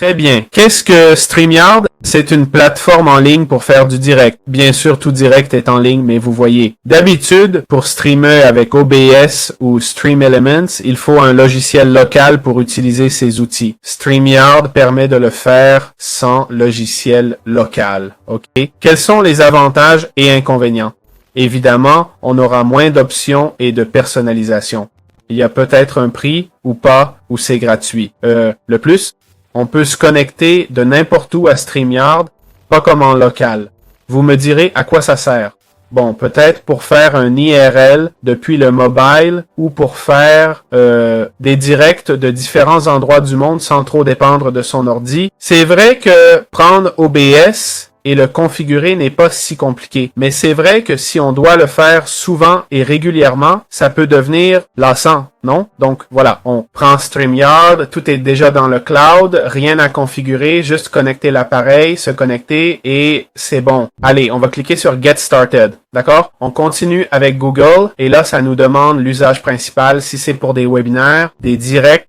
Très bien. Qu'est-ce que StreamYard? C'est une plateforme en ligne pour faire du direct. Bien sûr, tout direct est en ligne, mais vous voyez. D'habitude, pour streamer avec OBS ou Stream Elements, il faut un logiciel local pour utiliser ces outils. StreamYard permet de le faire sans logiciel local. OK? Quels sont les avantages et inconvénients? Évidemment, on aura moins d'options et de personnalisation. Il y a peut-être un prix ou pas, ou c'est gratuit. Le plus? On peut se connecter de n'importe où à StreamYard, pas comme en local. Vous me direz à quoi ça sert. Bon, peut-être pour faire un IRL depuis le mobile ou pour faire des directs de différents endroits du monde sans trop dépendre de son ordi. C'est vrai que prendre OBS et le configurer n'est pas si compliqué. Mais c'est vrai que si on doit le faire souvent et régulièrement, ça peut devenir lassant, non? Donc voilà, on prend StreamYard, tout est déjà dans le cloud, rien à configurer, juste connecter l'appareil, se connecter et c'est bon. Allez, on va cliquer sur Get Started, d'accord? On continue avec Google et là, ça nous demande l'usage principal, si c'est pour des webinaires, des directs,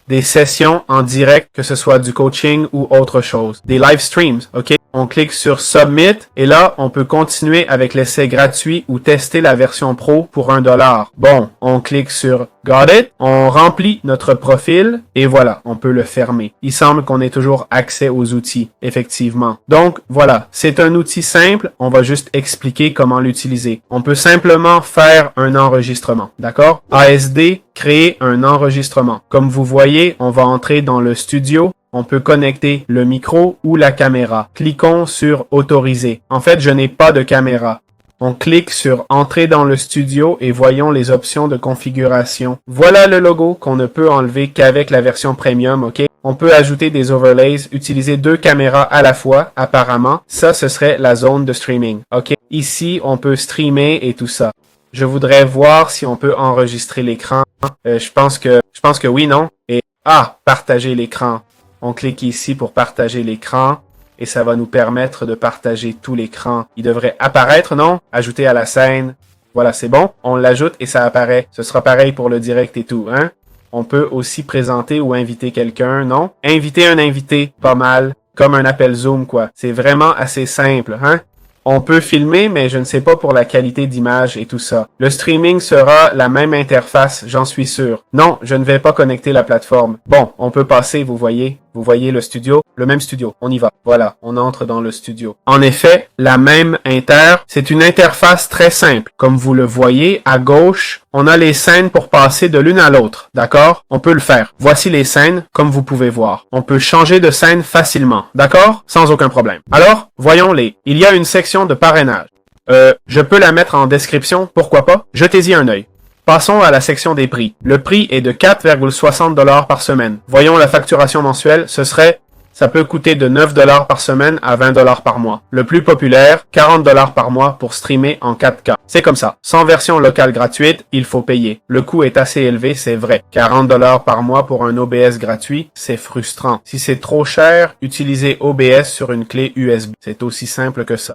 des sessions en direct, que ce soit du coaching ou autre chose. Des live streams, ok? On clique sur Submit et là, on peut continuer avec l'essai gratuit ou tester la version pro pour $1. Bon, on clique sur Got it, on remplit notre profil et voilà, on peut le fermer. Il semble qu'on ait toujours accès aux outils, effectivement. Donc, voilà, c'est un outil simple, on va juste expliquer comment l'utiliser. On peut simplement faire un enregistrement, d'accord? ASD, créer un enregistrement. Comme vous voyez, on va entrer dans le studio. On peut connecter le micro ou la caméra. Cliquons sur Autoriser. En fait, je n'ai pas de caméra. On clique sur Entrer dans le studio et voyons les options de configuration. Voilà le logo qu'on ne peut enlever qu'avec la version premium, ok? On peut ajouter des overlays, utiliser 2 caméras à la fois, apparemment. Ça, ce serait la zone de streaming, ok? Ici, on peut streamer et tout ça. Je voudrais voir si on peut enregistrer l'écran. Je pense que oui, non? Et, partager l'écran. On clique ici pour partager l'écran et ça va nous permettre de partager tout l'écran. Il devrait apparaître, non? Ajouter à la scène. Voilà, c'est bon. On l'ajoute et ça apparaît. Ce sera pareil pour le direct et tout, hein? On peut aussi présenter ou inviter quelqu'un, non? Inviter un invité, pas mal. Comme un appel Zoom, quoi. C'est vraiment assez simple, hein? On peut filmer, mais je ne sais pas pour la qualité d'image et tout ça. Le streaming sera la même interface, j'en suis sûr. Non, je ne vais pas connecter la plateforme. Bon, on peut passer, vous voyez. Vous voyez le studio? Le même studio. On y va. Voilà, on entre dans le studio. En effet, la même c'est une interface très simple. Comme vous le voyez, à gauche, on a les scènes pour passer de l'une à l'autre. D'accord? On peut le faire. Voici les scènes, comme vous pouvez voir. On peut changer de scène facilement. D'accord? Sans aucun problème. Alors, voyons-les. Il y a une section de parrainage. Je peux la mettre en description, pourquoi pas? Jetez-y un œil. Passons à la section des prix. Le prix est de 4,60$ par semaine. Voyons la facturation mensuelle, ça peut coûter de 9$ par semaine à 20$ par mois. Le plus populaire, 40$ par mois pour streamer en 4K. C'est comme ça. Sans version locale gratuite, il faut payer. Le coût est assez élevé, c'est vrai. 40$ par mois pour un OBS gratuit, c'est frustrant. Si c'est trop cher, utilisez OBS sur une clé USB. C'est aussi simple que ça.